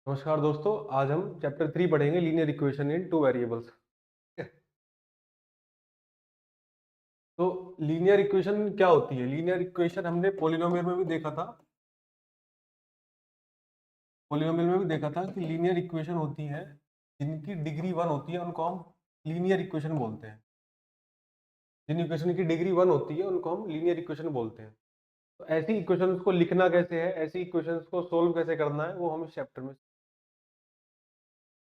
नमस्कार दोस्तों, आज हम चैप्टर 3 पढ़ेंगे linear equation in two variables. तो लीनियर इक्वेशन क्या होती है? लीनियर इक्वेशन हमने पॉलिनोमियल में भी देखा था। कि लीनियर इक्वेशन होती है जिनकी डिग्री 1 होती है, उनको हम लीनियर इक्वेशन बोलते हैं। जिन इक्वेशन की डिग्री 1 होती है उनको हम लीनियर इक्वेशन बोलते हैं। तो ऐसी इक्वेशंस को लिखना कैसे है, ऐसी इक्वेशंस को सोल्व कैसे करना है, वो हम इस चैप्टर में।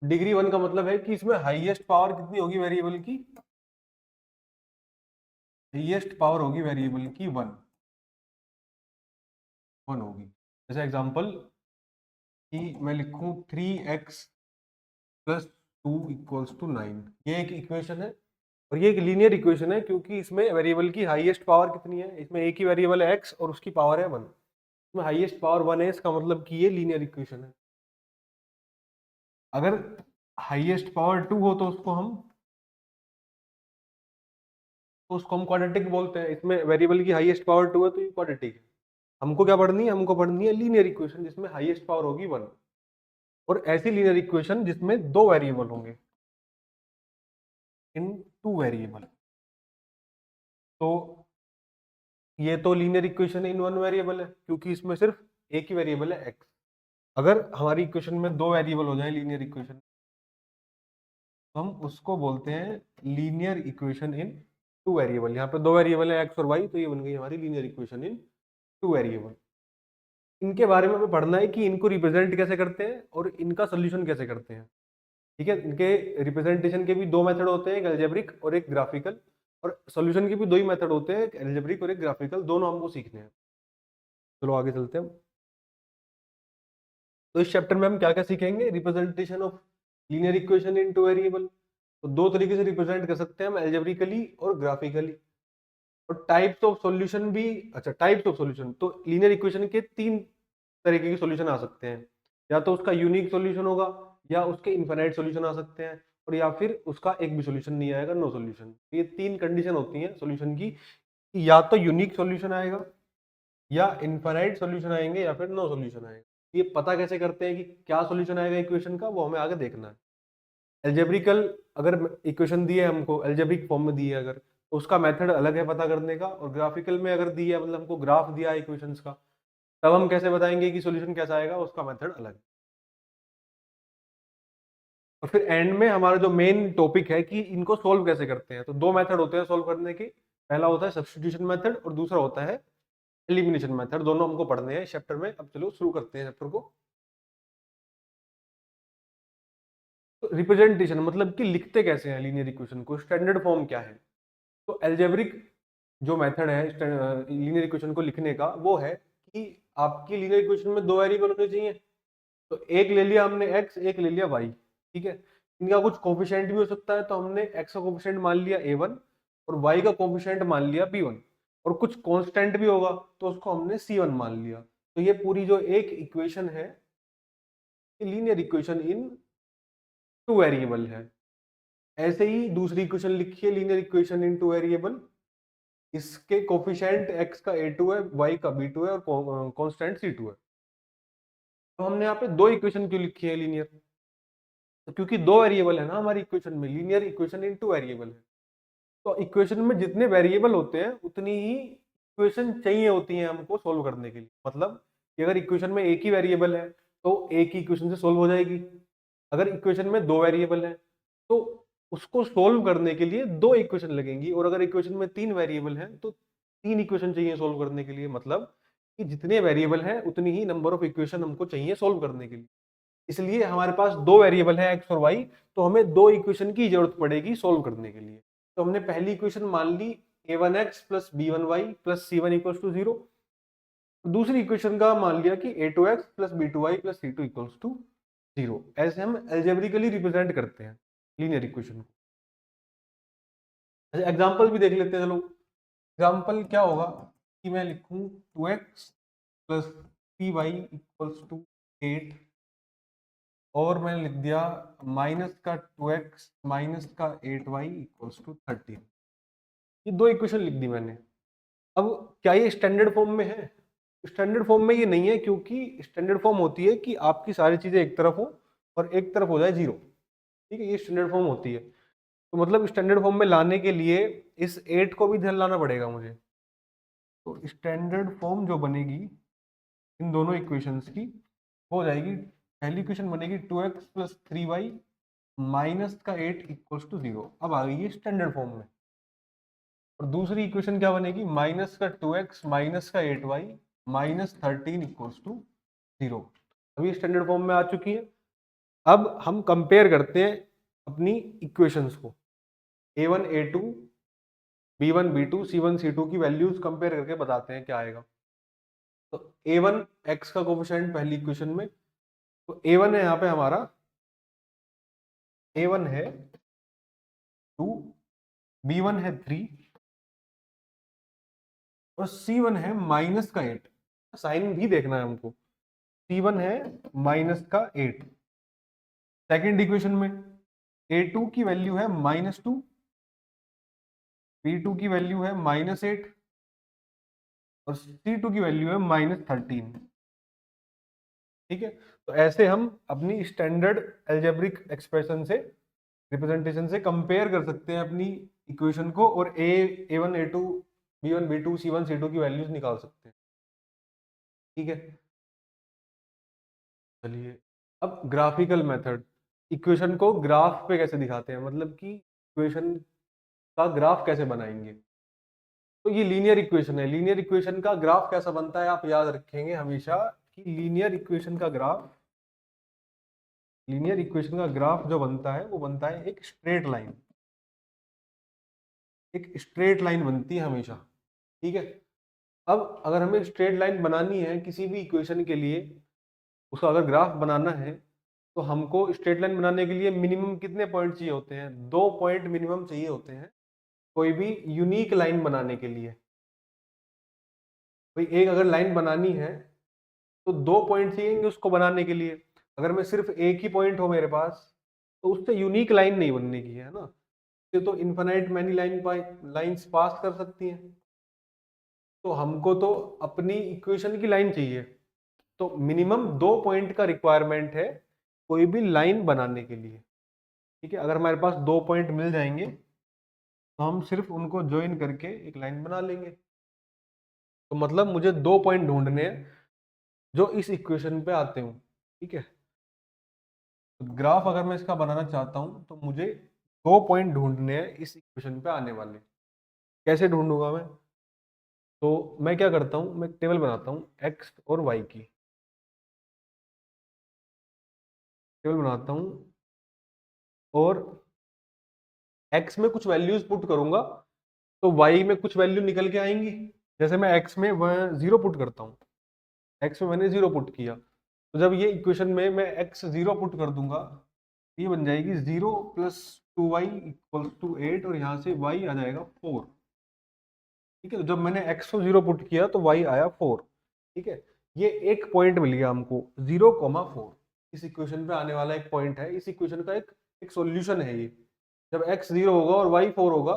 डिग्री 1 का मतलब है कि इसमें हाईएस्ट पावर कितनी होगी वेरिएबल की? हाईएस्ट पावर होगी वेरिएबल की 1 होगी। जैसे एग्जांपल कि मैं लिखूं 3x प्लस 2 इक्वल्स टू 9। ये एक इक्वेशन है और ये एक लीनियर इक्वेशन है क्योंकि इसमें वेरिएबल की हाईएस्ट पावर कितनी है? इसमें एक ही वेरिएबल है x और उसकी पावर है 1। इसमें हाईएस्ट पावर 1 है, इसका मतलब कि ये लीनियर इक्वेशन है। अगर हाईएस्ट पावर 2 हो तो उसको हम क्वाड्रेटिक बोलते हैं। इसमें वेरिएबल की हाईएस्ट पावर 2 है तो ये क्वाड्रेटिक है। हमको क्या पढ़नी है? हमको पढ़नी है लीनियर इक्वेशन जिसमें हाईएस्ट पावर होगी 1 और ऐसी लीनियर इक्वेशन जिसमें दो वेरिएबल होंगे इन टू वेरिएबल। तो ये तो linear equation in one variable है क्योंकि इसमें सिर्फ एक ही वेरिएबल है x। अगर हमारी इक्वेशन में दो वेरिएबल हो जाए लीनियर इक्वेशन, तो हम उसको बोलते हैं linear equation in two variable. यहाँ पे दो वेरिएबल है x और y, तो ये बन गई हमारी linear equation in two variable. इनके बारे में हमें पढ़ना है कि इनको रिप्रेजेंट कैसे करते हैं और इनका सोल्यूशन कैसे करते हैं। ठीक है, इनके रिप्रेजेंटेशन के भी दो मेथड होते हैं, एक अलजेब्रिक और एक ग्राफिकल। और सॉल्यूशन के भी दो ही मेथड होते हैं, एक अलजेब्रिक और एक ग्राफिकल। दोनों हमको सीखने हैं। चलो आगे चलते हैं। तो इस चैप्टर में हम क्या क्या सीखेंगे? Representation of linear equation in two variable. तो दो तरीके से रिप्रेजेंट कर सकते हैं हम, अलजेब्रिकली और ग्राफिकली। और टाइप्स ऑफ सॉल्यूशन भी। अच्छा, टाइप्स ऑफ सॉल्यूशन तो लीनियर इक्वेशन के तीन तरीके के सॉल्यूशन आ सकते हैं। या तो उसका यूनिक सॉल्यूशन होगा, या उसके इनफाइनाइट सॉल्यूशन आ सकते हैं, और या फिर उसका एक भी सॉल्यूशन नहीं आएगा, नो सॉल्यूशन। ये तीन कंडीशन होती हैं सॉल्यूशन की, कि या तो यूनिक सॉल्यूशन आएगा, या इनफाइनाइट सॉल्यूशन आएंगे, या फिर नो सॉल्यूशन आएगा। ये पता कैसे करते हैं कि क्या सॉल्यूशन आएगा इक्वेशन का, वो हमें आगे देखना है। एल्जेब्रिकल, अगर इक्वेशन दी है हमको एल्जेब्रिक फॉर्म में दी है अगर, तो उसका मेथड अलग है पता करने का। और ग्राफिकल में अगर दी है, मतलब हमको ग्राफ दिया है इक्वेशंस का, तब हम कैसे बताएंगे कि सॉल्यूशन कैसा आएगा, उसका मेथड अलग है। और फिर एंड में हमारा जो मेन टॉपिक है कि इनको सोल्व कैसे करते हैं। तो दो मेथड होते हैं सोल्व करने के। पहला होता है सब्स्टिट्यूशन मेथड और दूसरा होता है एलिमिनेशन मेथड। दोनों हमको पढ़ने हैं इस चैप्टर में। अब चलो शुरू करते हैं चैप्टर को। तो रिप्रेजेंटेशन मतलब कि लिखते कैसे हैं लीनियर इक्वेशन को, स्टैंडर्ड फॉर्म क्या है। तो एल्जेब्रिक जो मेथड है लीनियर इक्वेशन को लिखने का, वो है कि आपकी लीनियर इक्वेशन में दो वेरिएबल होने चाहिए। तो एक ले लिया हमने x, एक ले लिया y। ठीक है, इनका कुछ कोफिशिएंट भी हो सकता है, तो हमने x का कोफिशिएंट मान लिया a1 और y का कोफिशिएंट मान लिया b1। और कुछ कांस्टेंट भी होगा तो उसको हमने c1 मान लिया। तो ये पूरी जो एक इक्वेशन है, linear equation in two variable है। ऐसे ही दूसरी इक्वेशन लिखिए, linear equation in two variable. इसके कोफिशिएंट x का a2 है, y का b2 है और कांस्टेंट c2 है। तो हमने यहाँ पे दो इक्वेशन क्यों लिखी है लीनियर? तो क्योंकि दो वेरिएबल है ना हमारी इक्वेशन में, linear equation in two variable है। तो इक्वेशन में जितने वेरिएबल होते हैं उतनी ही इक्वेशन चाहिए होती है हमको सोल्व करने के लिए। मतलब कि अगर इक्वेशन में एक ही वेरिएबल है तो एक ही इक्वेशन से सोल्व हो जाएगी। अगर इक्वेशन में दो वेरिएबल है तो उसको सोल्व करने के लिए दो इक्वेशन लगेंगी। और अगर इक्वेशन में तीन वेरिएबल है तो तीन इक्वेशन चाहिए सोल्व करने के लिए। मतलब कि जितने वेरिएबल है उतनी ही नंबर ऑफ इक्वेशन हमको चाहिए सोल्व करने के लिए। इसलिए हमारे पास दो वेरिएबल है एक्स और वाई, तो हमें दो इक्वेशन की जरूरत पड़ेगी सोल्व करने के लिए। तो हमने पहली इक्वेशन मान ली a1x plus b1y plus c1 equals to 0। दूसरी इक्वेशन का मान लिया कि a2x plus b2y plus c2 equals to 0। ऐसे हम एल्जेब्रिकली रिप्रेजेंट करते हैं लीनियर इक्वेशन को। अच्छा, एग्जांपल भी देख लेते हैं। चलो एग्जांपल क्या होगा कि मैं लिखूं 2x plus 3y equals to 8, और मैंने लिख दिया माइनस का 2x माइनस का 8y इक्वल्स टू 13। ये दो इक्वेशन लिख दी मैंने। अब क्या ये स्टैंडर्ड फॉर्म में है? स्टैंडर्ड फॉर्म में ये नहीं है, क्योंकि स्टैंडर्ड फॉर्म होती है कि आपकी सारी चीजें एक तरफ हो और एक तरफ हो जाए जीरो। ठीक है, ये स्टैंडर्ड फॉर्म होती है। तो मतलब स्टैंडर्ड फॉर्म में लाने के लिए इस 8 को भी ध्यान लाना पड़ेगा मुझे। तो स्टैंडर्ड फॉर्म जो बनेगी इन दोनों इक्वेशंस की, हो जाएगी, पहली इक्वेशन बनेगी 2x प्लस 3y माइनस का 8 इक्वल्स टू 0। अब आ गई ये स्टैंडर्ड फॉर्म में। और दूसरी इक्वेशन क्या बनेगी, माइनस का 2x माइनस का 8y माइनस 13 इक्वल्स टू 0। अब ये स्टैंडर्ड फॉर्म में आ चुकी है। अब हम कंपेयर करते हैं अपनी इक्वेशंस को, a1 a2 b1 b2 c1 c2 की वैल्यूज कंपेयर करके बताते हैं क्या आएगा। तो a1 x का कोफिशिएंट पहली इक्वेशन में, तो a1 है यहाँ पे हमारा, a1 है 2, b1 है 3 और c1 है माइनस का 8। साइन भी देखना है हमको। c1 है माइनस का 8। सेकेंड इक्वेशन में a2 की वैल्यू है -2, b2 की वैल्यू है -8 और c2 की वैल्यू है -13। ठीक है, तो ऐसे हम अपनी स्टैंडर्ड अलजेब्रिक एक्सप्रेशन से, रिप्रेजेंटेशन से कंपेयर कर सकते हैं अपनी इक्वेशन को, और a1 a2 b1 b2 c1 c2 की वैल्यूज निकाल सकते हैं। ठीक है, चलिए अब ग्राफिकल मेथड, इक्वेशन को ग्राफ पे कैसे दिखाते हैं, मतलब कि इक्वेशन का ग्राफ कैसे बनाएंगे। तो ये लीनियर इक्वेशन है, लीनियर इक्वेशन का ग्राफ कैसा बनता है आप याद रखेंगे हमेशा कि लीनियर इक्वेशन का ग्राफ, लीनियर इक्वेशन का ग्राफ जो बनता है वो बनता है एक स्ट्रेट लाइन, एक स्ट्रेट लाइन बनती है हमेशा। ठीक है, अब अगर हमें स्ट्रेट लाइन बनानी है किसी भी इक्वेशन के लिए, उसका अगर ग्राफ बनाना है, तो हमको स्ट्रेट लाइन बनाने के लिए मिनिमम कितने पॉइंट चाहिए होते हैं, 2 पॉइंट मिनिमम चाहिए होते हैं कोई भी यूनिक लाइन बनाने के लिए। भाई एक अगर लाइन बनानी है तो 2 पॉइंट चाहिए उसको बनाने के लिए। अगर मैं सिर्फ एक ही पॉइंट हो मेरे पास, तो उससे यूनिक लाइन नहीं बनने की है ना, ये तो इन्फिनाइट मैनी लाइंस पास कर सकती हैं। तो हमको तो अपनी इक्वेशन की लाइन चाहिए, तो मिनिमम 2 पॉइंट का रिक्वायरमेंट है कोई भी लाइन बनाने के लिए। ठीक है, अगर हमारे पास 2 पॉइंट मिल जाएंगे तो हम सिर्फ उनको ज्वाइन करके एक लाइन बना लेंगे। तो मतलब मुझे 2 पॉइंट ढूंढने हैं जो इस इक्वेशन पे आते हूँ। ठीक है, तो ग्राफ अगर मैं इसका बनाना चाहता हूँ तो मुझे 2 पॉइंट ढूंढने हैं इस इक्वेशन पे आने वाले। कैसे ढूंढूंगा मैं, तो मैं क्या करता हूँ, मैं टेबल बनाता हूँ एक्स और वाई की, टेबल बनाता हूँ और एक्स में कुछ वैल्यूज पुट करूंगा तो वाई में कुछ वैल्यू निकल के आएंगी। जैसे मैं एक्स में वह 0 पुट करता हूँ, एक्स में मैंने 0 पुट किया, तो जब ये इक्वेशन में मैं एक्स 0 पुट कर दूंगा, ये बन जाएगी 0 प्लस 2y इक्वल्स टू 8 और यहाँ से y आ जाएगा 4। ठीक है, तो जब मैंने x को 0 पुट किया तो y आया 4। ठीक है, ये एक पॉइंट मिल गया हमको 0,4, इस इक्वेशन पे आने वाला एक पॉइंट है, इस इक्वेशन का एक सॉल्यूशन है ये। जब x 0 होगा और y 4 होगा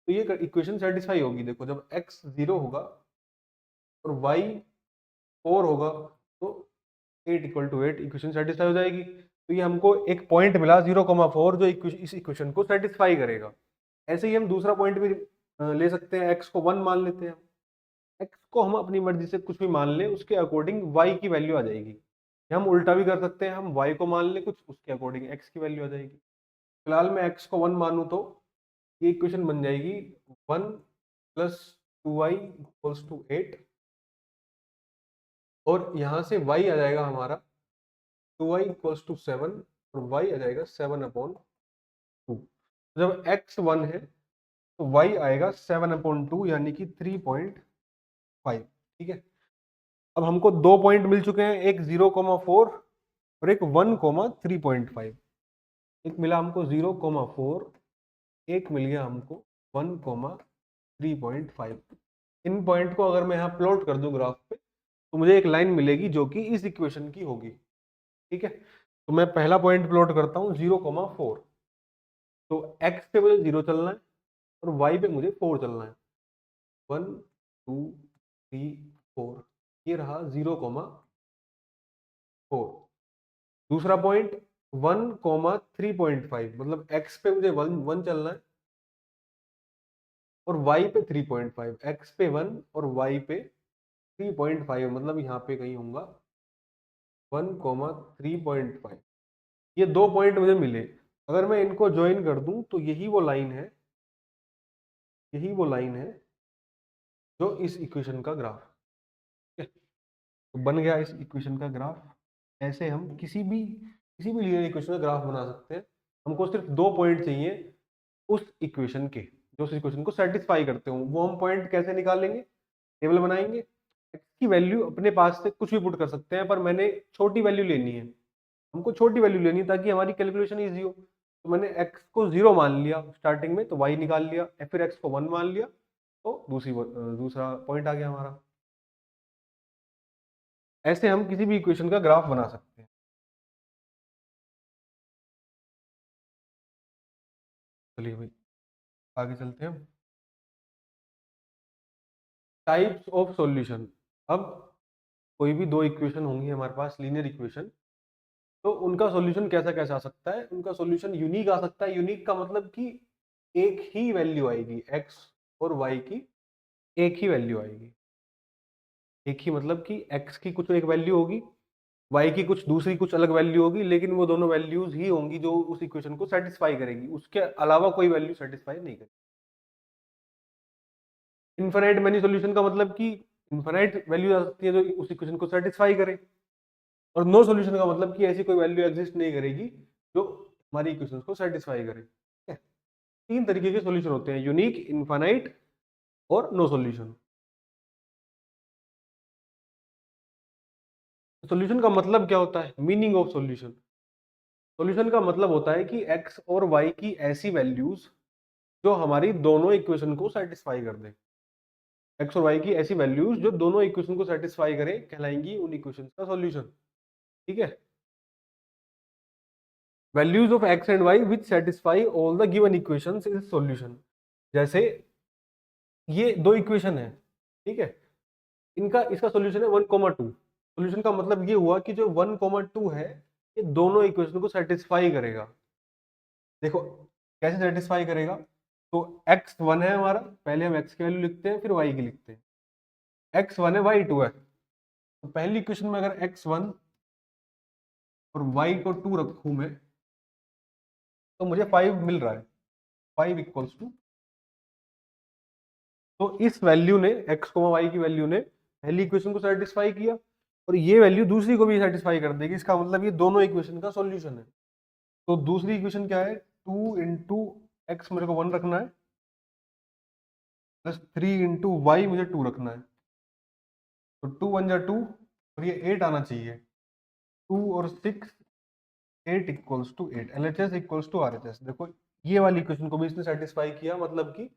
तो ये इक्वेशन सेटिस्फाई होगी। देखो जब x 0 होगा और y 4 होगा तो 8 इक्वल टू 8 इक्वेशन सेटिस्फाई हो जाएगी। तो ये हमको एक पॉइंट मिला 0,4 जो इस इक्वेशन को सेटिस्फाई करेगा। ऐसे ही हम दूसरा पॉइंट भी ले सकते हैं, x को 1 मान लेते हैं। x को हम अपनी मर्जी से कुछ भी मान लें, उसके अकॉर्डिंग y की वैल्यू आ जाएगी। या हम उल्टा भी कर सकते हैं, हम y को मान लें कुछ, उसके अकॉर्डिंग x की वैल्यू आ जाएगी। फिलहाल मैं x को 1 मानूं तो ये इक्वेशन बन जाएगी 1 प्लस 2y इक्वल्स टू 8 और यहाँ से y आ जाएगा हमारा 2y इक्वल्स टू 7 और y आ जाएगा 7/2। जब x 1 है तो y आएगा 7/2 यानी कि 3.5। ठीक है, अब हमको 2 पॉइंट मिल चुके हैं, एक 0,4 और एक 1,3.5। एक मिला हमको 0,4, एक मिल गया हमको 1,3.5। इन पॉइंट को अगर मैं यहाँ प्लॉट कर दूं ग्राफ पे तो मुझे एक लाइन मिलेगी जो कि इस इक्वेशन की होगी। ठीक है, तो मैं पहला पॉइंट प्लॉट करता हूँ 0,4, तो x पे मुझे 0 चलना है और y पे मुझे 4 चलना है, 1 2 3 4। ये रहा 0,4। दूसरा पॉइंट 1,3.5, मतलब x पे मुझे 1 चलना है और y पे 3.5, x पे 1 और y पे 3.5, मतलब यहाँ पे कहीं होगा 1,3.5। ये 2 पॉइंट मुझे मिले। अगर मैं इनको ज्वाइन कर दूं तो यही वो लाइन है, यही वो लाइन है जो इस इक्वेशन का ग्राफ, ठीक है। तो बन गया इस इक्वेशन का ग्राफ। ऐसे हम किसी भी लीनियर इक्वेशन का ग्राफ बना सकते हैं। हमको सिर्फ 2 पॉइंट चाहिए उस इक्वेशन के, जो उस इक्वेशन को सेटिस्फाई करते हो। वो हम पॉइंट कैसे निकालेंगे? टेबल बनाएंगे। x की वैल्यू अपने पास से कुछ भी पुट कर सकते हैं, पर मैंने छोटी वैल्यू लेनी है। हमको छोटी वैल्यू लेनी है ताकि हमारी कैलकुलेशन इजी हो। तो मैंने x को 0 मान लिया स्टार्टिंग में, तो y निकाल लिया, या फिर x को 1 मान लिया, तो दूसरा पॉइंट आ गया हमारा। ऐसे हम किसी भी इक्वेशन का ग्राफ बना सकते हैं। चलिए भाई आगे चलते हैं। Types of solution. अब कोई भी दो इक्वेशन होंगी हमारे पास, लीनियर इक्वेशन, तो उनका सॉल्यूशन कैसा कैसा आ सकता है? उनका सॉल्यूशन यूनिक आ सकता है। यूनिक का मतलब कि एक ही वैल्यू आएगी, x और y की एक ही वैल्यू आएगी। एक ही मतलब कि x की कुछ एक वैल्यू होगी, y की कुछ दूसरी कुछ अलग वैल्यू होगी, लेकिन वो दोनों वैल्यूज ही होंगी जो उस इक्वेशन को सेटिस्फाई करेगी। उसके अलावा कोई वैल्यू सेटिस्फाई नहीं करेगी। इनफाइनाइट मैनी सॉल्यूशन का मतलब कि इनफाइनाइट वैल्यू आ सकती है जो उस इक्वेशन को सेटिस्फाई करे। और नो सॉल्यूशन का मतलब कि ऐसी कोई वैल्यू एग्जिस्ट नहीं करेगी जो हमारी इक्वेशन को सेटिस्फाई करे, ठीक है। 3 तरीके के सॉल्यूशन होते हैं, यूनिक, इनफाइनाइट और नो सॉल्यूशन। सॉल्यूशन का मतलब क्या होता है? Meaning of solution. सॉल्यूशन का मतलब होता है कि x और y की ऐसी वैल्यूज जो हमारी दोनों इक्वेशन को सेटिस्फाई कर दें। x और y की ऐसी वैल्यूज जो दोनों इक्वेशन को सेटिस्फाई करें कहलाएंगी उन इक्वेशन का सॉल्यूशन, ठीक है। Values of x and y which satisfy all the given equations is solution. जैसे ये दो इक्वेशन है, ठीक है, इनका इसका सॉल्यूशन है 1,2। सॉल्यूशन का मतलब ये हुआ कि जो 1,2 है ये दोनों इक्वेशन को सेटिस्फाई करेगा। देखो कैसे सेटिस्फाई करेगा। तो x1 है हमारा, पहले हम x की वैल्यू लिखते हैं फिर y की लिखते हैं। x1 है, y2 है। तो पहली इक्वेशन में अगर x1 और y को 2 रखूं मैं, तो मुझे 5 मिल रहा है। 5 इक्वल्स टू, तो इस वैल्यू ने x y की वैल्यू ने पहली इक्वेशन को सेटिस्फाई किया और ये वैल्यू दूसरी को भी सेटिस्फाई कर देगी। इसका मतलब ये दोनों इक्वेशन का सॉल्यूशन है। तो दूसरी इक्वेशन क्या है? 2 इंटू एक्स मेरे को 1 रखना है, प्लस 3 इंटू वाई मुझे 2 रखना है। तो 2 1 जा 2 और ये 8 आना चाहिए। 2 और 6 8 equals to 8, LHS equals to RHS। देखो ये वाली इक्वेशन को भी इसने सेटिस्फाई किया, मतलब कि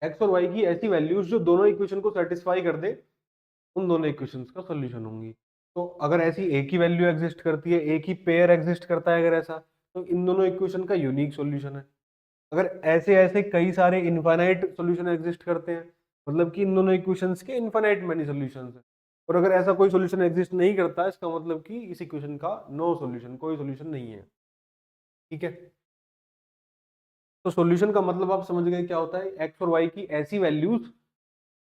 x और y की ऐसी वैल्यूज जो दोनों इक्वेशन को सेटिस्फाई कर दे उन दोनों इक्वेशंस का सॉल्यूशन होंगी। तो अगर ऐसी एक ही वैल्यू एग्जिस्ट करती है, एक ही पेयर एग्जिस्ट करता है अगर ऐसा, तो इन दोनों इक्वेशन का यूनिक सॉल्यूशन है। अगर ऐसे ऐसे कई सारे इनफाइनाइट सॉल्यूशन एग्जिस्ट करते हैं, मतलब कि इन दोनों इक्वेशंस के इनफाइनाइट मेनी सॉल्यूशंस हैं। और अगर ऐसा कोई सॉल्यूशन एग्जिस्ट नहीं करता, इसका मतलब कि इस इक्वेशन का नो सॉल्यूशन, कोई सॉल्यूशन नहीं है, ठीक है। तो सॉल्यूशन का मतलब आप समझ गए क्या होता है? एक्स और वाई की ऐसी वैल्यूज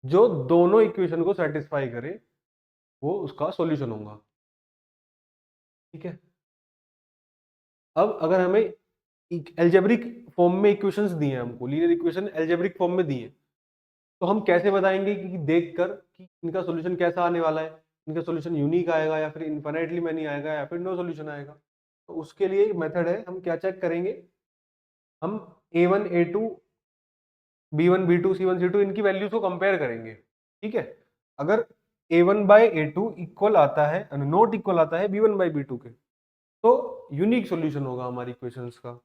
जो दोनों इक्वेशन को सेटिस्फाई करे, वो उसका सॉल्यूशन होगा, ठीक है। अब अगर हमें एल्जेब्रिक फॉर्म में इक्वेशंस दिए हैं, हमको लीनियर इक्वेशन एल्जेब्रिक फॉर्म में दिए हैं, तो हम कैसे बताएंगे कि देखकर कि इनका सॉल्यूशन कैसा आने वाला है? इनका सॉल्यूशन यूनिक आएगा या फिर इनफाइनाइटली मैनी आएगा या फिर नो सॉल्यूशन आएगा? तो उसके लिए एक मेथड है। हम क्या चेक करेंगे? हम a1 a2 b1 b2 c1 c2 इनकी वैल्यूज को कंपेयर करेंगे, ठीक है। अगर a1 बाई a2 इक्वल आता है, नॉट इक्वल आता है b1 बाई b2 के, तो यूनिक सॉल्यूशन होगा हमारी इक्वेशंस का,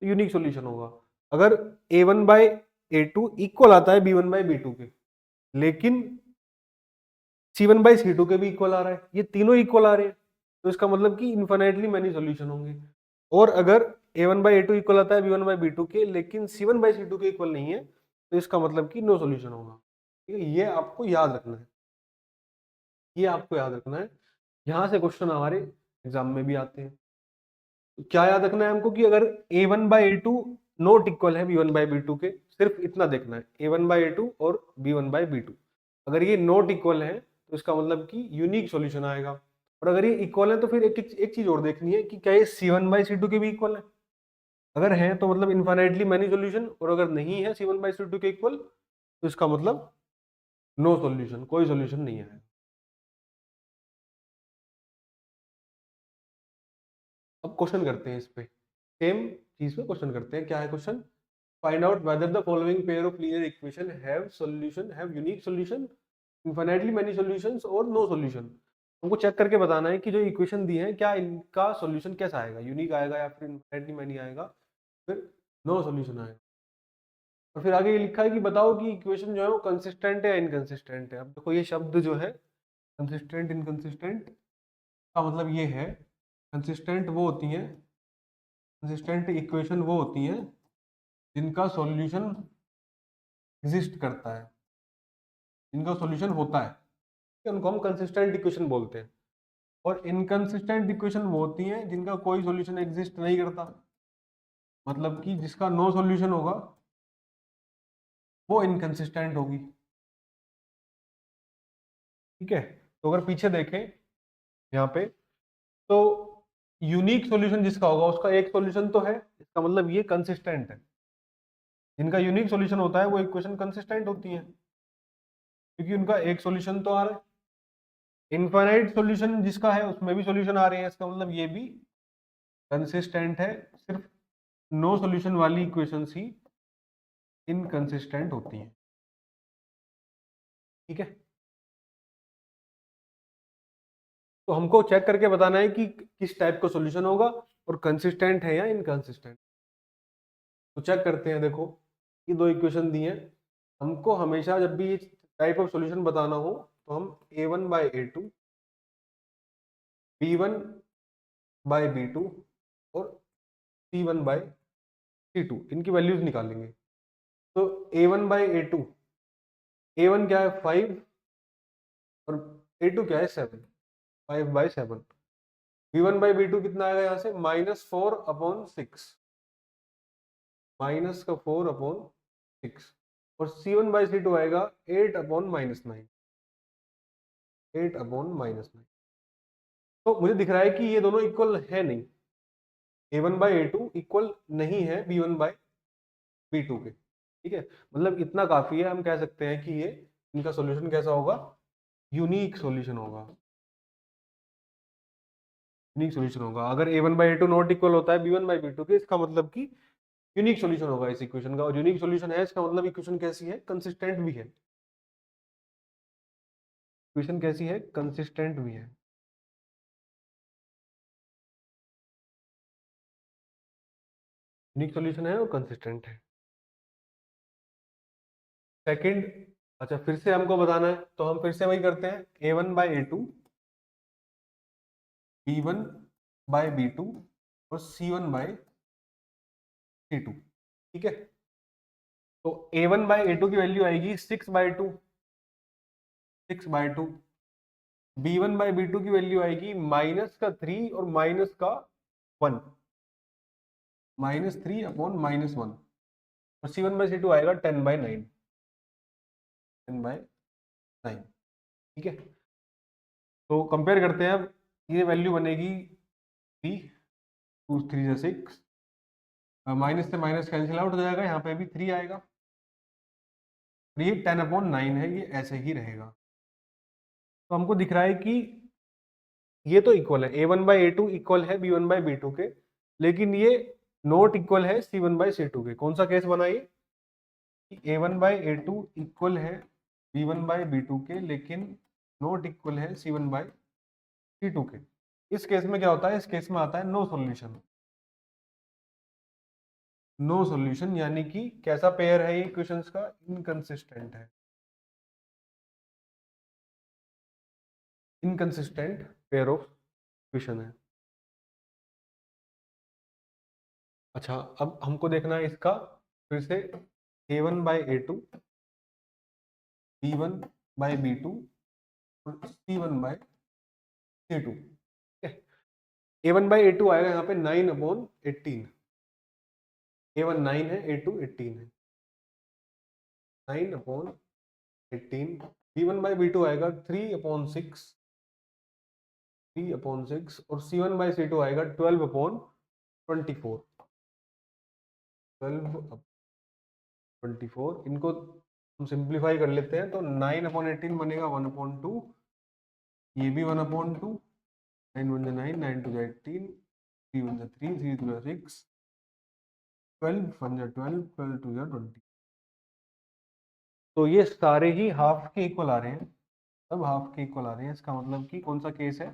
यूनिक सॉल्यूशन होगा। अगर a1 बाई a2 इक्वल आता है b1 बाई b2 के, लेकिन C1 बाई C2 के भी इक्वल आ रहा है, ये तीनों इक्वल आ रहे हैं, तो इसका मतलब कि इन्फिनाइटली मैनी सॉल्यूशन होंगे। और अगर A1 बाई A2 इक्वल आता है B1 बाई B2 के, लेकिन C1 बाई C2 के इक्वल नहीं है, तो इसका मतलब कि नो सॉल्यूशन होगा, ठीक है। ये आपको याद रखना है। ये आपको याद रखना है। यहाँ से क्वेश्चन हमारे एग्जाम में भी आते हैं। तो क्या याद रखना है हमको कि अगर a1/a2 नॉट इक्वल है b1/b2 के, सिर्फ इतना देखना है, a1/a2 और b1/b2 अगर ये नॉट इक्वल है तो इसका मतलब कि यूनिक सॉल्यूशन आएगा। और अगर ये इक्वल है तो फिर एक चीज और देखनी है कि क्या ये c1/c2 के भी इक्वल है। अगर है तो मतलब इनफाइनाइटली मैनी सॉल्यूशन, और अगर नहीं है c1/c2 के इक्वल तो इसका मतलब नो सॉल्यूशन, कोई सॉल्यूशन नहीं है। अब क्वेश्चन करते हैं इस पे, सेम चीज पे क्वेश्चन करते हैं। क्या है question? Find out whether the following pair of linear equation have unique solution, infinitely many solutions और नो सॉल्यूशन। हमको चेक करके बताना है कि जो इक्वेशन दी है क्या इनका सॉल्यूशन कैसा आएगा, यूनिक आएगा या फिर इनफाइनाइटली मेनी आएगा, फिर नो सॉल्यूशन आएगा। और फिर आगे ये लिखा है कि बताओ कि इक्वेशन जो है वो कंसिस्टेंट है या इनकंसिस्टेंट है। अब देखो ये शब्द जो है कंसिस्टेंट इनकंसिस्टेंट का मतलब ये है, कंसिस्टेंट वो होती हैं, कंसिस्टेंट इक्वेशन वो होती हैं जिनका सॉल्यूशन एग्जिस्ट करता है, जिनका सॉल्यूशन होता है, उनको हम कंसिस्टेंट इक्वेशन बोलते हैं। और इनकंसिस्टेंट इक्वेशन वो होती हैं जिनका कोई सॉल्यूशन एग्जिस्ट नहीं करता, मतलब कि जिसका नो सॉल्यूशन होगा वो इनकंसिस्टेंट होगी। ठीक है, तो अगर पीछे देखें यहाँ पे, तो यूनिक सॉल्यूशन जिसका होगा उसका एक सॉल्यूशन तो है, इसका मतलब ये कंसिस्टेंट है। जिनका यूनिक सॉल्यूशन होता है वो इक्वेशन कंसिस्टेंट होती है क्योंकि उनका एक सॉल्यूशन तो आ रहा है। इनफाइनाइट सॉल्यूशन जिसका है उसमें भी सॉल्यूशन आ रहे हैं, इसका मतलब ये भी कंसिस्टेंट है। सिर्फ नो सॉल्यूशन वाली इक्वेशंस ही इनकंसिस्टेंट होती हैं। ठीक है, तो हमको चेक करके बताना है कि किस टाइप का सॉल्यूशन होगा और कंसिस्टेंट है या इनकंसिस्टेंट। तो चेक करते हैं। देखो ये दो इक्वेशन दी हैं, हमको हमेशा जब भी ये टाइप ऑफ सॉल्यूशन बताना हो तो हम a1/a2, b1/b2 और c1/c2 इनकी वैल्यूज निकालेंगे। तो a1/a2, a1 क्या है 5 और a2 क्या है 7, 5/7। b1/b2 कितना आएगा यहाँ से -4/6, -4/6। और c1/c2 आएगा 8/-9, 8/-9। तो मुझे दिख रहा है कि ये दोनों इक्वल है नहीं, a1/a2 इक्वल नहीं है b1/b2 के। ठीक है, मतलब इतना काफी है, हम कह सकते हैं कि ये इनका सॉल्यूशन कैसा होगा, यूनिक सॉल्यूशन होगा। यूनिक सॉल्यूशन होगा अगर a1/a2 नॉट इक्वल होता है b1/b2 के, इसका मतलब कि यूनिक सॉल्यूशन होगा इस इक्वेशन का। और यूनिक सॉल्यूशन है इसका मतलब इक्वेशन कैसी है, कंसिस्टेंट भी है। इक्वेशन कैसी है, कंसिस्टेंट भी है। यूनिक सॉल्यूशन है और कंसिस्टेंट है। सेकंड, अच्छा फिर से हमको बताना है तो हम फिर से वही करते हैं, a1/a2, b1/b2 और c1/c2। ठीक है, तो a1/a2 की वैल्यू आएगी 6/2, 6/2। b1/b2 की वैल्यू आएगी -3 और -1, -3/-1। और c1/c2 आएगा 10/9, 10/9। ठीक है, तो कंपेयर करते हैं अब। ये वैल्यू बनेगी 3, 2 3 6, माइनस से माइनस कैंसिल आउट हो जाएगा, यहाँ पे भी 3 आएगा। और ये 10/9 है, ये ऐसे ही रहेगा। तो हमको दिख रहा है कि ये तो इक्वल है, a1/a2 इक्वल है b1/b2 के, लेकिन ये नॉट इक्वल है c1/c2 के। कौन सा केस बना ये, a1/a2 इक्वल है b1/b2 के लेकिन नॉट इक्वल है c1/c2 के। इस केस में क्या होता है, इस केस में आता है नो सॉल्यूशन। नो सॉल्यूशन यानी कि कैसा पेयर है ये इक्वेशंस का, इनकंसिस्टेंट है, इनकंसिस्टेंट पेयर ऑफ इक्वेशन है। अच्छा, अब हमको देखना है इसका फिर से, a1/a2, b1/b2 और C1/A2। A1/A2 आएगा यहाँ पे 9/18। A1 9 है, A2 18 है, 9/18। B1/B2 आएगा 3/6, 3/6 और C1/C2 आएगा 12/24, 12/24। इनको हम सिंप्लीफाई कर लेते हैं तो 9/18 बनेगा 1/2, ये भी 1/2, 9 1 9, 9 2 18, 3 1 3, 3 2 6, 12 1 12, 12 2 20। तो ये सारे ही हाफ के इक्वल आ रहे हैं, सब हाफ के इक्वल आ रहे हैं। इसका मतलब कि कौन सा केस है,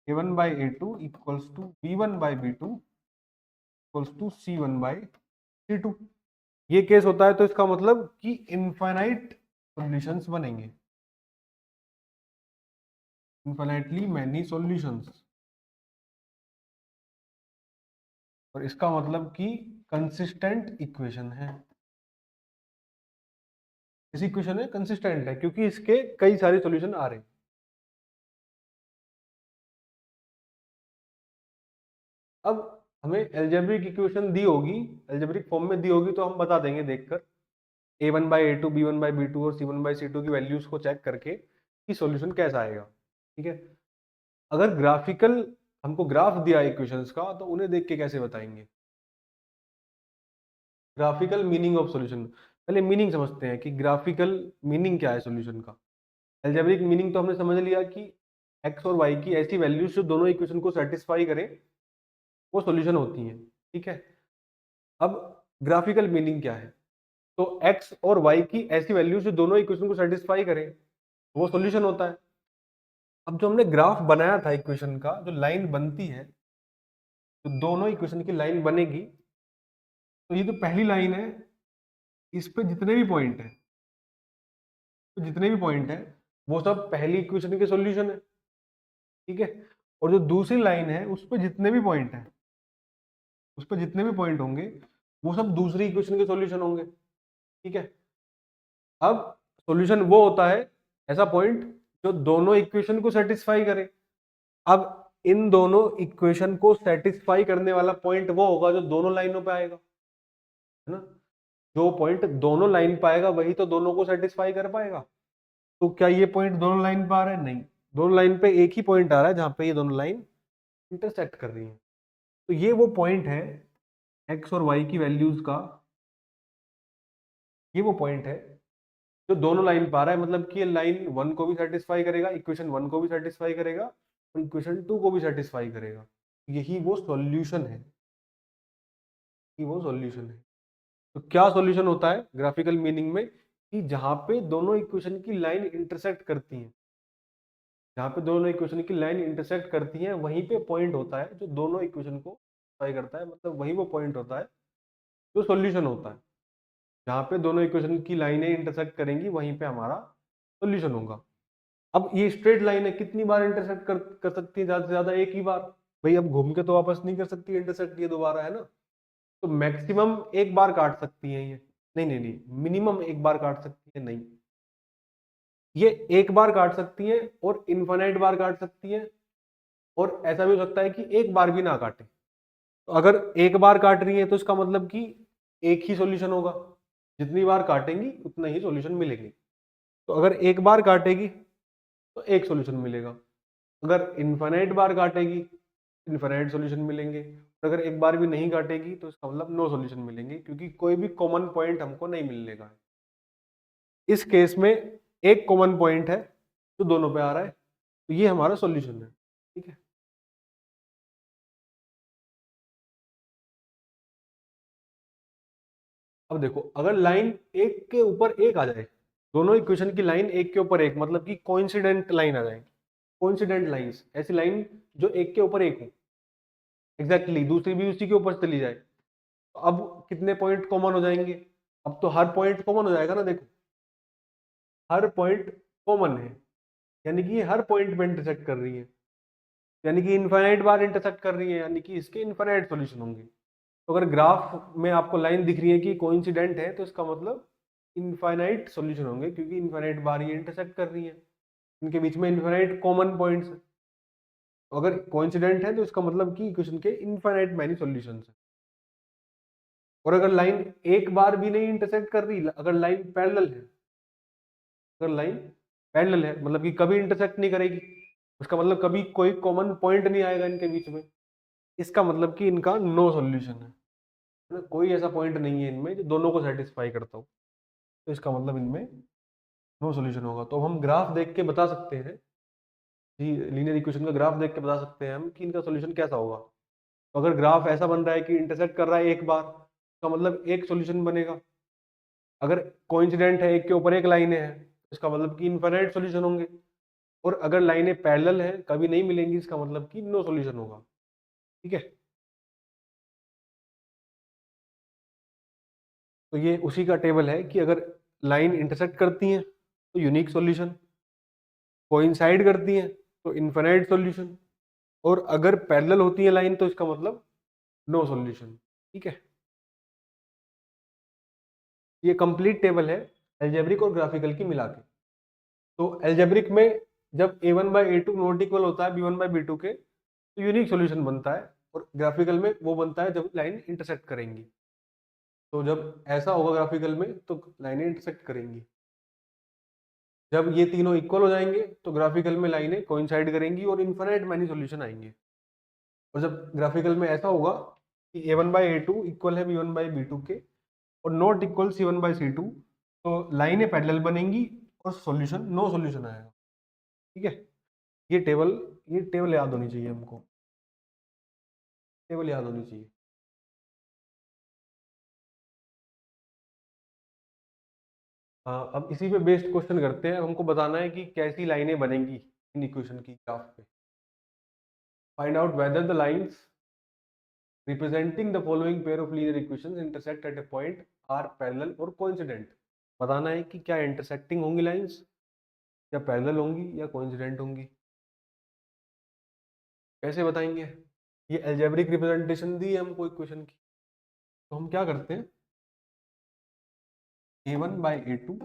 A1/A2 equals to B1/B2 equals to C1/C2। ये केस होता है तो इसका मतलब कि इनफाइनाइट सॉल्यूशंस बनेंगे, इनफाइनाइटली मैनी सॉल्यूशंस। और इसका मतलब कि कंसिस्टेंट इक्वेशन है, इस इक्वेशन है कंसिस्टेंट है क्योंकि इसके कई सारे सॉल्यूशन आ रहे हैं। अब हमें एल्जेब्रिक इक्वेशन दी होगी, एल्जेब्रिक फॉर्म में दी होगी तो हम बता देंगे देखकर A1/A2 B1/B2 और C1/C2 की वैल्यूज को चेक करके कि सॉल्यूशन कैसा आएगा। ठीक है, अगर ग्राफिकल हमको ग्राफ दिया इक्वेशंस का तो उन्हें देख के कैसे बताएंगे। ग्राफिकल मीनिंग ऑफ सॉल्यूशन, पहले मीनिंग समझते हैं कि ग्राफिकल मीनिंग क्या है सॉल्यूशन का। एल्जेब्रिक मीनिंग तो हमने समझ लिया कि x और y की ऐसी वैल्यूज जो दोनों इक्वेशन को सेटिस्फाई करें वो सॉल्यूशन होती हैं। ठीक है, अब ग्राफिकल मीनिंग क्या है, तो x और y की ऐसी वैल्यूज जो दोनों इक्वेशन को सेटिस्फाई करें वो सॉल्यूशन होता है। अब जो हमने ग्राफ बनाया था इक्वेशन का, जो लाइन बनती है, तो दोनों इक्वेशन की लाइन बनेगी, तो ये जो पहली लाइन है इस पे जितने भी पॉइंट है, तो जितने भी पॉइंट है वो सब पहली इक्वेशन के सॉल्यूशन है। ठीक है, और जो दूसरी लाइन है उस पे जितने भी पॉइंट है, उस पे जितने भी पॉइंट होंगे वो सब दूसरी इक्वेशन के सॉल्यूशन होंगे। ठीक है, अब सॉल्यूशन वो होता है ऐसा पॉइंट जो दोनों इक्वेशन को सेटिस्फाई करे। अब इन दोनों इक्वेशन को सेटिस्फाई करने वाला पॉइंट वो होगा जो दोनों लाइनों पे आएगा, है ना। जो पॉइंट दोनों लाइन पे आएगा वही तो दोनों को सेटिस्फाई कर पाएगा। तो क्या ये पॉइंट दोनों लाइन पे आ रहा है, नहीं, दोनों लाइन पे एक ही पॉइंट आ रहा है जहां पे ये दोनों लाइन इंटरसेक्ट कर रही है। तो ये वो पॉइंट है एक्स और वाई की वैल्यूज का, ये वो पॉइंट है जो दोनों लाइन पे आ रहा है, मतलब कि ये लाइन 1 को भी सेटिस्फाई करेगा, इक्वेशन 1 को भी सेटिस्फाई करेगा और इक्वेशन 2 को भी सेटिस्फाई करेगा। यही वो सॉल्यूशन है, यही वो सॉल्यूशन है। तो क्या सॉल्यूशन होता है ग्राफिकल मीनिंग में, कि जहां पे दोनों इक्वेशन की लाइन इंटरसेक्ट करती हैं, जहां पे दोनों इक्वेशन की लाइन इंटरसेक्ट करती हैं वहीं पे पॉइंट होता है जो दोनों इक्वेशन को सेटिस्फाई करता है, मतलब वही वो पॉइंट होता है जो सॉल्यूशन होता है। जहां पे दोनों इक्वेशन की लाइनें इंटरसेक्ट करेंगी वहीं पे हमारा सॉल्यूशन होगा। अब ये स्ट्रेट लाइन है, कितनी बार इंटरसेक्ट कर सकती है, ज्यादा से ज्यादा एक ही बार। भाई अब घूम के तो वापस नहीं कर सकती इंटरसेक्ट ये दोबारा, है ना। तो मैक्सिमम एक बार काट सकती है ये, नहीं नहीं नहीं, मिनिमम एक बार काट सकती है, नहीं, ये एक बार काट सकती है और इनफाइनाइट बार काट सकती है, और ऐसा भी हो सकता है कि एक बार भी ना काटे। तो अगर एक बार काट रही है तो इसका मतलब कि एक ही सॉल्यूशन होगा, जितनी बार काटेंगी उतना ही सॉल्यूशन मिलेंगे। तो अगर एक बार काटेगी तो एक सॉल्यूशन मिलेगा, अगर इनफाइनाइट बार काटेगी इनफाइनाइट सॉल्यूशन मिलेंगे, और अगर एक बार भी नहीं काटेगी तो इसका मतलब नो सॉल्यूशन मिलेंगे, क्योंकि कोई भी कॉमन पॉइंट हमको नहीं मिलने का है। इस केस में एक कॉमन पॉइंट है जो दोनों पे आ रहा है, तो ये हमारा सॉल्यूशन है। ठीक है, अब देखो अगर लाइन एक के ऊपर एक आ जाए, दोनों इक्वेशन की लाइन एक के ऊपर एक, मतलब कि कोइंसिडेंट लाइन आ जाए, कोइंसिडेंट लाइंस, ऐसी लाइन जो एक के ऊपर एक हो एग्जैक्टली, दूसरी भी उसी के ऊपर चली जाए, तो अब कितने पॉइंट कॉमन हो जाएंगे, अब तो हर पॉइंट कॉमन हो जाएगा ना। देखो हर पॉइंट कॉमन है, यानी कि ये हर पॉइंट में इंटरसेक्ट कर रही है, यानी कि इनफाइनाइट बार इंटरसेक्ट कर रही है, यानी कि इसके इनफाइनाइट सॉल्यूशन होंगे। तो अगर ग्राफ में आपको लाइन दिख रही है कि कोइंसिडेंट है तो इसका मतलब इनफाइनाइट सॉल्यूशन होंगे, क्योंकि इनफाइनाइट बार ये इंटरसेक्ट कर रही है। इनके बीच में इनफाइनाइट कॉमन पॉइंट्स है। अगर कोइंसिडेंट है तो इसका मतलब कि इक्वेशन के इनफाइनाइट मैनी सॉल्यूशंस है। और अगर लाइन एक बार भी नहीं इंटरसेक्ट कर रही, अगर लाइन पैरेलल है, अगर लाइन पैरेलल है मतलब कि कभी इंटरसेक्ट नहीं करेगी, उसका मतलब कभी कोई कॉमन पॉइंट नहीं आएगा इनके बीच में, इसका मतलब कि इनका नो सॉल्यूशन है ना? कोई ऐसा पॉइंट नहीं है इनमें जो दोनों को सेटिस्फाई करता हो, तो इसका मतलब इनमें नो सॉल्यूशन होगा। तो हम ग्राफ देख के बता सकते हैं जी, लीनियर इक्वेशन का ग्राफ देख के बता सकते हैं हम कि इनका सॉल्यूशन कैसा होगा। तो अगर ग्राफ ऐसा बन रहा है कि इंटरसेक्ट कर रहा है एक बार, तो मतलब एक सॉल्यूशन बनेगा। अगर कोइंसिडेंट है, एक के ऊपर एक लाइनें हैं, तो इसका मतलब कि इनफाइनाइट सॉल्यूशन होंगे। और अगर लाइनें पैरेलल हैं, कभी नहीं मिलेंगी, इसका मतलब कि नो सॉल्यूशन होगा। ठीक है, तो ये उसी का टेबल है कि अगर लाइन इंटरसेक्ट करती हैं तो यूनिक सॉल्यूशन, कोइंसाइड करती हैं तो इनफाइनाइट सॉल्यूशन, और अगर पैरेलल होती है लाइन तो इसका मतलब नो सॉल्यूशन। ठीक है, ये कंप्लीट टेबल है एल्जेब्रिक और ग्राफिकल की मिला के। तो एल्जेब्रिक में जब a1/a2 नॉट इक्वल होता है b1/b2 के, तो यूनिक सॉल्यूशन बनता है। और ग्राफिकल में वो बनता है जब लाइन इंटरसेक्ट करेंगी। तो जब ऐसा होगा ग्राफिकल में तो लाइनें इंटरसेक्ट करेंगी। जब ये तीनों इक्वल हो जाएंगे तो ग्राफिकल में लाइनें कोइंसाइड करेंगी और इन्फिनिट मैनी सॉल्यूशन आएंगे। और जब ग्राफिकल में ऐसा होगा कि a1/a2 इक्वल है b1/b2 के और नॉट इक्वल c1/c2, तो लाइनें पैरेलल बनेंगी और सॉल्यूशन नो सॉल्यूशन आएगा। ठीक है, ये टेबल ये टेबल याद होनी चाहिए हमको, टेबल याद होनी चाहिए। हाँ, अब इसी पे बेस्ड क्वेश्चन करते हैं। हमको बताना है कि कैसी लाइनें बनेंगी इन इक्वेशन की ग्राफ पे। Find out whether the lines representing the following pair of linear equations intersect at a point are parallel or coincident। बताना है कि क्या इंटरसेक्टिंग होंगी लाइंस, या पैरेलल होंगी, या कोइंसिडेंट होंगी। कैसे बताएंगे? ये अलजेब्रिक रिप्रेजेंटेशन दी है हमको इक्वेशन की, तो हम क्या करते हैं, a1/a2,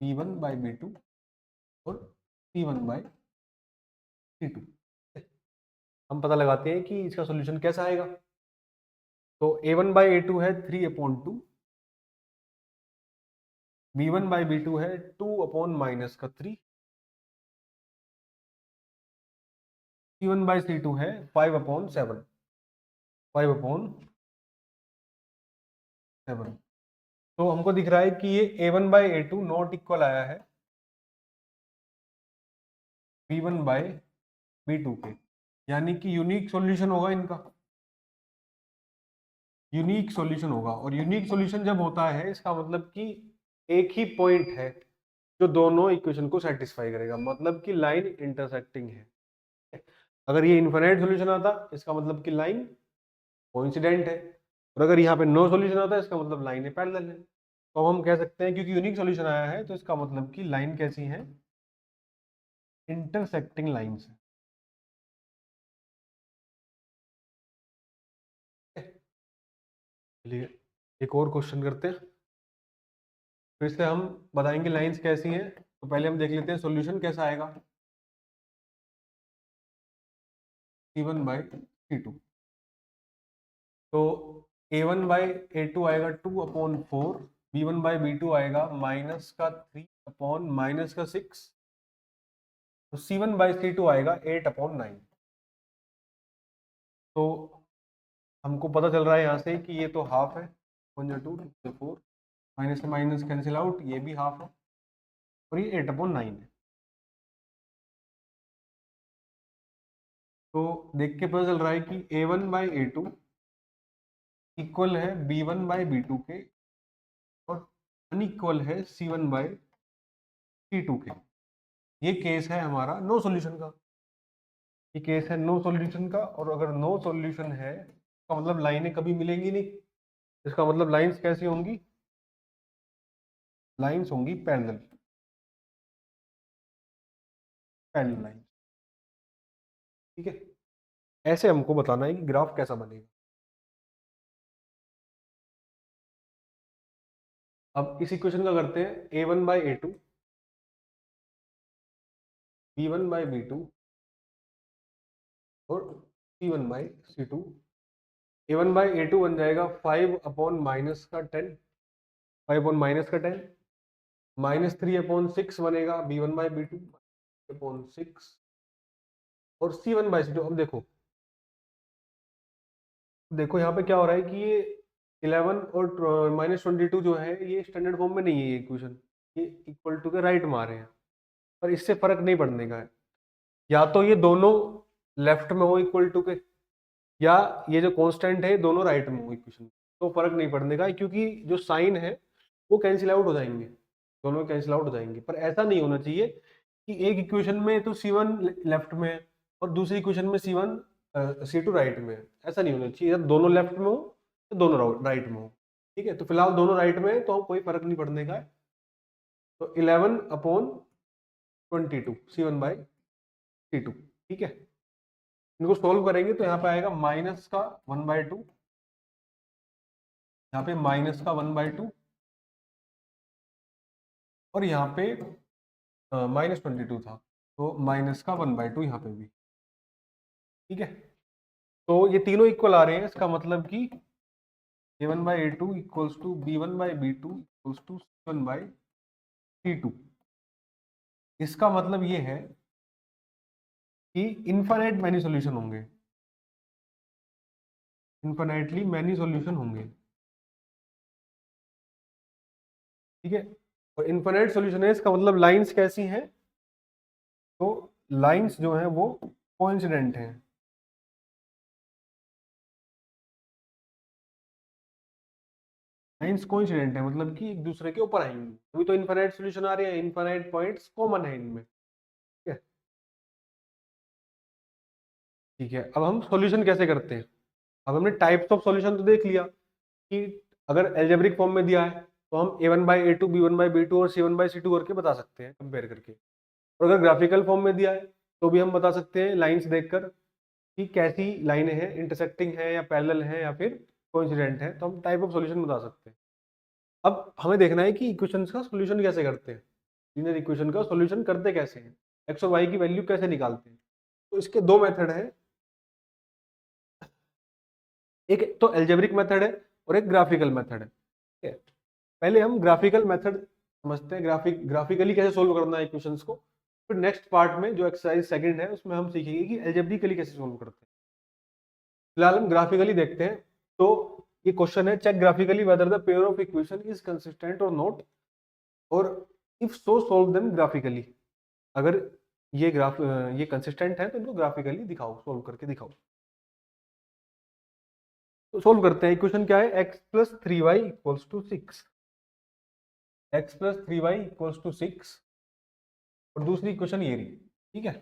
b1/b2 और c1/c2। हम पता लगाते हैं कि इसका सॉल्यूशन कैसा आएगा। तो a1/a2 है 3/2, b1/b2 है 2/-3, c1/c2 है 5/7, 5/7। तो हमको दिख रहा है कि ये a1/a2 नॉट इक्वल आया है b1/b2 के, यानी कि यूनिक सॉल्यूशन होगा इनका, यूनिक सॉल्यूशन होगा। और यूनिक सॉल्यूशन जब होता है इसका मतलब कि एक ही पॉइंट है जो दोनों इक्वेशन को सेटिस्फाई करेगा, मतलब कि लाइन इंटरसेक्टिंग है। अगर ये इनफिनिट सॉल्यूशन आता इसका मतलब कि लाइन कोइंसिडेंट है, और अगर यहाँ पे नो सॉल्यूशन आता है इसका मतलब लाइन पैरेलल है। तो हम कह सकते हैं क्योंकि यूनिक सॉल्यूशन आया है तो इसका मतलब कि लाइन कैसी है, इंटरसेक्टिंग लाइंस है। चलिए एक और क्वेश्चन करते हैं, फिर से हम बताएंगे लाइंस कैसी हैं। तो पहले हम देख लेते हैं सॉल्यूशन कैसा आएगा, c1/c2। तो a1/a2 आएगा 2/4, b1/b2 आएगा -3/-6, तो c1/c2 आएगा 8/9। तो हमको पता चल रहा है यहाँ से कि ये तो हाफ है, 1 2 2 4, माइनस से माइनस कैंसिल आउट, ये भी हाफ है, और ये 8/9 है। तो देख के पता चल रहा है कि a1/a2 इक्वल है b1/b2 के और अनइक्वल है c1/c2 के। ये केस है हमारा नो सॉल्यूशन का, ये केस है नो सॉल्यूशन का। और अगर नो सॉल्यूशन है तो मतलब लाइनें कभी मिलेंगी नहीं, इसका मतलब लाइंस कैसी होंगी, लाइंस होंगी पैरेलल, पैरेलल लाइन। ठीक है, ऐसे हमको बताना है कि ग्राफ कैसा बनेगा। अब इस इक्वेशन का करते हैं a1/a2 B1/B2 और C1/C2। A1/A2 बन जाएगा 5/-10, 5/-10 -3/6 बनेगा B1/B2 6 और C1/C2। अब देखो यहाँ पे क्या हो रहा है कि ये 11 और -22 जो है ये स्टैंडर्ड फॉर्म में नहीं है, ये इक्वेशन ये इक्वल टू के राइट में आ रहे हैं, पर इससे फर्क नहीं पड़ने का है। या तो ये दोनों लेफ्ट में हो इक्वल टू के, या ये जो कांस्टेंट है दोनों राइट में हो इक्वेशन, तो फर्क नहीं पड़ने का है, क्योंकि जो साइन है वो कैंसिल आउट हो जाएंगे, दोनों कैंसिल आउट हो जाएंगे। पर ऐसा नहीं होना चाहिए कि एक इक्वेशन में तो C1 लेफ्ट में है और दूसरी इक्वेशन में C2 राइट में है। ऐसा नहीं होना चाहिए, दोनों लेफ्ट में हो तो दोनों राइट में हो। ठीक है, तो फिलहाल दोनों राइट में है तो कोई फर्क नहीं पड़ने का है। तो 11/22 C1/C2। ठीक है, इनको सोल्व करेंगे तो यहाँ पे आएगा माइनस का 1/2, यहाँ पे माइनस का 1/2 और यहाँ पे -22 था तो माइनस का 1/2 यहाँ पे भी। ठीक है, तो ये तीनों इक्वल आ रहे हैं, इसका मतलब कि A1/A2 equals to B1/B2 equals to C1/C2। इसका मतलब ये है कि इनफाइनाइट मैनी सॉल्यूशन होंगे, इनफाइनाइटली मैनी सॉल्यूशन होंगे। ठीक है, और इनफाइनाइट सॉल्यूशन है इसका मतलब लाइंस कैसी हैं, तो लाइंस जो है वो कोइंसिडेंट हैं। लाइंस कोइंसिडेंट है मतलब कि एक दूसरे के ऊपर आएंगी, अभी तो इनफाइनाइट सॉल्यूशन आ रहे हैं, इनफाइनाइट पॉइंट्स कॉमन है इनमें। ठीक है, ठीक है, अब हम सॉल्यूशन कैसे करते हैं। अब हमने टाइप्स ऑफ सॉल्यूशन तो देख लिया कि अगर एल्जेब्रिक फॉर्म में दिया है तो हम A1/A2 B1/B2 और C1/C2 करके बता सकते हैं कंपेयर करके, और अगर ग्राफिकल फॉर्म में दिया है तो भी हम बता सकते हैं लाइंस देखकर कि कैसी लाइनें हैं, इंटरसेक्टिंग है या पैरेलल है या फिर कोइंसिडेंट है, तो हम टाइप ऑफ सॉल्यूशन बता सकते हैं। अब हमें देखना है कि इक्वेशंस का सॉल्यूशन कैसे करते हैं, लीनियर इक्वेशन का सॉल्यूशन करते कैसे हैं, एक्स और वाई की वैल्यू कैसे निकालते हैं। तो इसके दो मेथड हैं, एक तो एल्जेब्रिक मेथड है और एक ग्राफिकल मेथड है। ठीक है, पहले हम ग्राफिकल मेथड समझते हैं, ग्राफिकली कैसे सोल्व करना है इक्वेशंस को। फिर नेक्स्ट पार्ट में जो एक्सरसाइज सेकंड है उसमें हम सीखेंगे कि एल्जेब्रिकली कैसे सोल्व करते हैं। फिलहाल हम ग्राफिकली देखते हैं। तो ये क्वेश्चन है, check graphically whether the pair of equation is consistent or not, और if so solve them graphically. अगर ये कंसिस्टेंट है तो इनको ग्राफिकली दिखाओ, सोल्व करके दिखाओ। तो सोल्व करते हैं। इक्वेशन क्या है, x+3y equals to 6, x+3y equals to 6, और दूसरी इक्वेशन ये रही। ठीक है,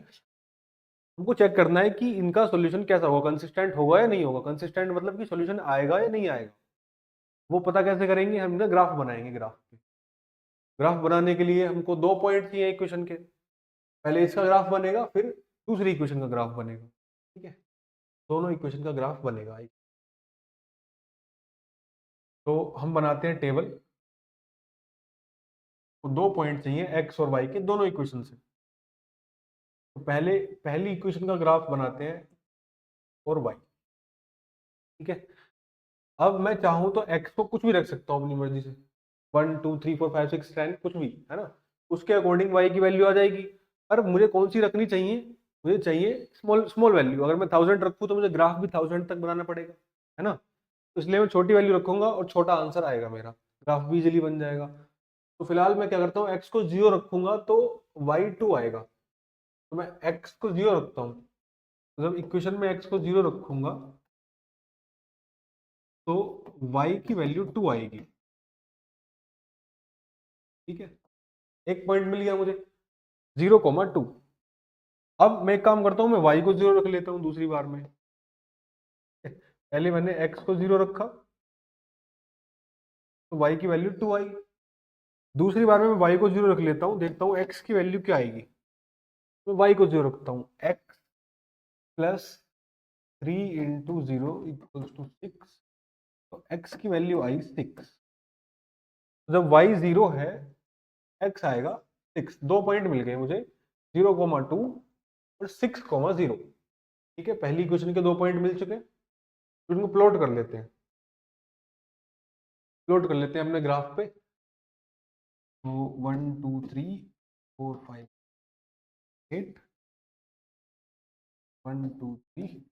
हमको चेक करना है कि इनका सॉल्यूशन कैसा होगा, कंसिस्टेंट होगा या नहीं होगा। कंसिस्टेंट मतलब कि सॉल्यूशन आएगा या नहीं आएगा, वो पता कैसे करेंगे, हम ना ग्राफ बनाएंगे। ग्राफ बनाने के लिए हमको दो पॉइंट चाहिए इक्वेशन के, पहले इसका ग्राफ बनेगा फिर दूसरी इक्वेशन का ग्राफ बनेगा। ठीक है, दोनों इक्वेशन का ग्राफ बनेगा। तो हम बनाते हैं टेबल, तो दो पॉइंट चाहिए एक्स और वाई के दोनों इक्वेशन से। तो पहली इक्वेशन का ग्राफ बनाते हैं और वाई। ठीक है, अब मैं चाहूं तो एक्स को कुछ भी रख सकता हूं अपनी मर्जी से, 1 2 3 4 5 6 10 कुछ भी, है ना। उसके अकॉर्डिंग वाई की वैल्यू आ जाएगी। पर मुझे कौन सी रखनी चाहिए, मुझे चाहिए स्मॉल स्मॉल वैल्यू। अगर मैं 1000 रखूँ तो मुझे ग्राफ भी 1000 तक बनाना पड़ेगा, है ना। तो इसलिए मैं छोटी वैल्यू रखूंगा और छोटा आंसर आएगा, मेरा ग्राफ भी इजिली बन जाएगा। तो फिलहाल मैं क्या करता हूँ, एक्स को 0 रखूंगा तो y2 आएगा। तो मैं x को 0 रखता हूँ, मतलब इक्वेशन में x को 0 रखूंगा तो y की वैल्यू 2 आएगी। ठीक है, एक पॉइंट मिल गया मुझे, 0,2। अब मैं एक काम करता हूँ, मैं y को 0 रख लेता हूँ दूसरी बार में। पहले मैंने x को 0 रखा तो y की वैल्यू 2 आई। दूसरी बार में मैं y को 0 रख लेता हूँ, देखता हूँ x की वैल्यू क्या आएगी। तो y को 0 रखता हूँ, x+3 × 0 = 6, तो x की वैल्यू आई 6। जब y 0 है, x आएगा 6। दो पॉइंट मिल गए मुझे, 0,2 और 6,0। ठीक है, पहली इक्वेशन के 2 पॉइंट मिल चुके हैं, तो इनको प्लॉट कर लेते हैं। प्लॉट कर लेते हैं अपने ग्राफ पे। तो 1 2 3 4 5 8 1 2 3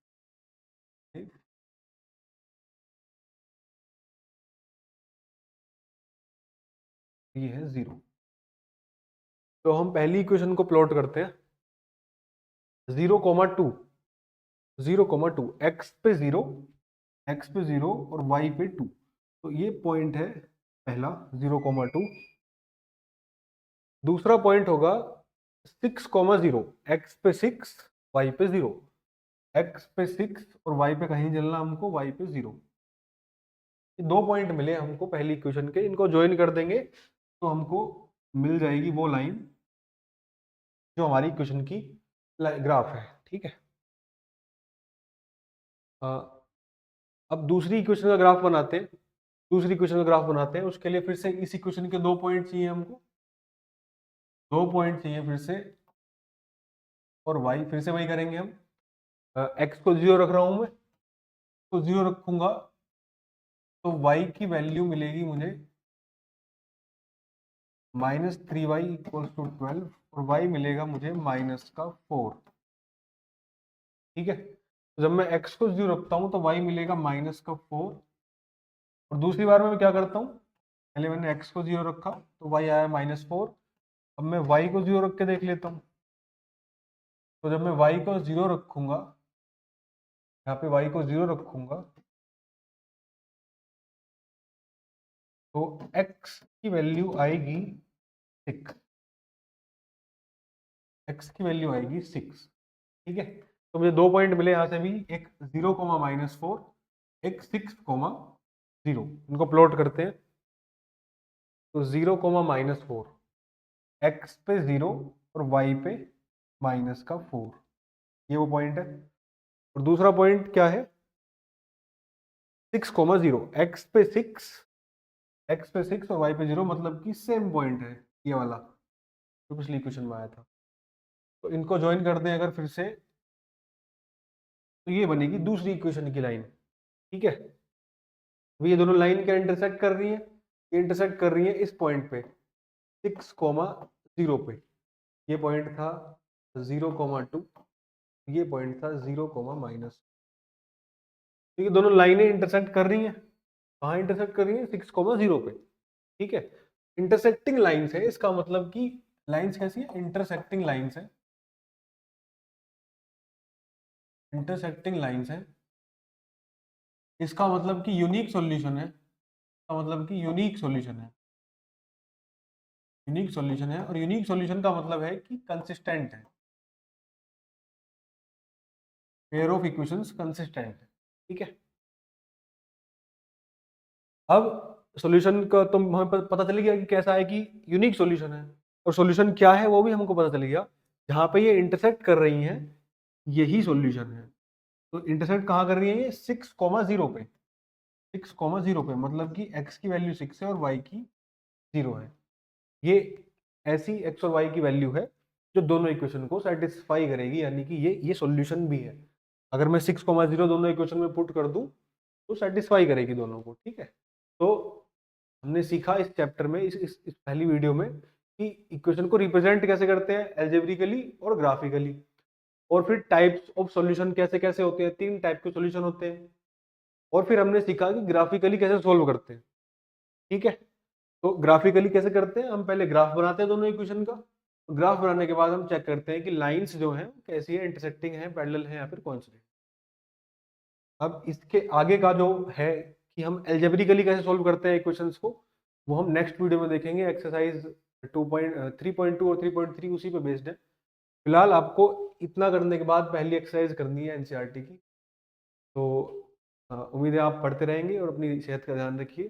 ये है 0। तो हम पहली इक्वेशन को प्लॉट करते हैं। 0,2 0,2 एक्स पे 0, एक्स पे 0 और वाई पे 2। तो ये पॉइंट है पहला 0,2। दूसरा पॉइंट होगा 6,0 एक्स पे 6 वाई पे 0। एक्स पे 6 और वाई पे कहीं चलना हमको, वाई पे 0। ये 2 पॉइंट मिले हमको पहली इक्वेशन के, इनको ज्वाइन कर देंगे तो हमको मिल जाएगी वो लाइन जो हमारी इक्वेशन की ग्राफ है। ठीक है, अब दूसरी इक्वेशन का ग्राफ बनाते हैं। दूसरी इक्वेशन का ग्राफ बनाते हैं, उसके लिए फिर से इस इक्वेशन के 2 पॉइंट चाहिए हमको। 2 पॉइंट चाहिए फिर से, और वाई फिर से वही करेंगे हम। एक्स को 0 रख रहा हूं मैं, तो 0 रखूंगा तो वाई की वैल्यू मिलेगी मुझे -3y इक्वल्स टू 12 और y मिलेगा मुझे -4। ठीक है, तो जब मैं x को 0 रखता हूं तो y मिलेगा -4। और दूसरी बार में मैं क्या करता हूं, पहले मैंने x को 0 रखा तो y आया -4। अब मैं y को 0 रख के देख लेता हूं। तो जब मैं y को 0 रखूंगा, यहाँ पे y को 0 रखूंगा, तो x की वैल्यू आएगी 6। x की वैल्यू आएगी 6। ठीक है, तो मुझे 2 पॉइंट मिले यहाँ से भी, एक 0, -4, एक 6,0। इनको प्लॉट करते हैं। तो 0, -4 एक्स पे 0 और वाई पे -4, ये वो पॉइंट है। और दूसरा पॉइंट क्या है, 6,0 एक्स पे 6, एक्स पे 6 और वाई पे 0, मतलब कि सेम पॉइंट है ये वाला जो पिछली इक्वेशन में आया था। तो इनको ज्वाइन कर दें अगर फिर से, तो ये बनेगी दूसरी इक्वेशन की लाइन। ठीक है, ये दोनों लाइन क्या इंटरसेक्ट कर रही है, ये इंटरसेक्ट कर रही है इस पॉइंट पे 6,0 पे। ये पॉइंट था 0,2, ये पॉइंट था 0, माइनस। तो ये दोनों लाइनें इंटरसेक्ट कर रही हैं, कहाँ इंटरसेक्ट कर रही हैं, 6,0 पे। ठीक है, इंटरसेक्टिंग लाइंस है, इसका मतलब कि लाइंस कैसी है, इंटरसेक्टिंग लाइंस है। इंटरसेक्टिंग लाइंस है, इसका मतलब कि यूनिक सॉल्यूशन है। इसका मतलब कि यूनिक सॉल्यूशन है, यूनिक सॉल्यूशन है। और यूनिक सॉल्यूशन का मतलब है कि कंसिस्टेंट है, पेयर ऑफ इक्वेशंस कंसिस्टेंट है। ठीक है, अब सॉल्यूशन का तो हमें पता चल गया कि कैसा है, कि यूनिक सॉल्यूशन है। और सॉल्यूशन क्या है वो भी हमको पता चल गया, जहां पे ये इंटरसेक्ट कर रही हैं यही सॉल्यूशन है। तो इंटरसेक्ट कहाँ कर रही है ये, 6,0 पे। 6,0 पे मतलब कि x की वैल्यू 6 है और y की 0 है। ये ऐसी x और y की वैल्यू है जो दोनों इक्वेशन को सेटिस्फाई करेगी, यानी कि ये सॉल्यूशन भी है। अगर मैं 6,0 दोनों इक्वेशन में पुट कर दूं तो सेटिस्फाई करेगी दोनों को। ठीक है, तो हमने सीखा इस चैप्टर में, इस पहली वीडियो में, कि इक्वेशन को रिप्रेजेंट कैसे करते हैं एल्जेब्रिकली और ग्राफिकली। और फिर टाइप्स ऑफ सॉल्यूशन कैसे कैसे होते हैं, 3 टाइप के सॉल्यूशन होते हैं। और फिर हमने सीखा कि ग्राफिकली कैसे सोल्व करते हैं। ठीक है, तो ग्राफिकली कैसे करते हैं, हम पहले ग्राफ बनाते हैं दोनों इक्वेशन का। ग्राफ बनाने के बाद हम चेक करते हैं कि लाइंस जो हैं कैसी है, इंटरसेक्टिंग है, पैरेलल है या फिर कोइंसिडेंट। अब इसके आगे का जो है कि हम एल्जेब्रिकली कैसे सोल्व करते हैं इक्वेशंस को, वो हम नेक्स्ट वीडियो में देखेंगे। एक्सरसाइज 3.2 और 3.3 उसी पे बेस्ड है। फिलहाल आपको इतना करने के बाद पहली एक्सरसाइज करनी है एनसीईआरटी की। तो उम्मीद है आप पढ़ते रहेंगे और अपनी सेहत का ध्यान रखिए।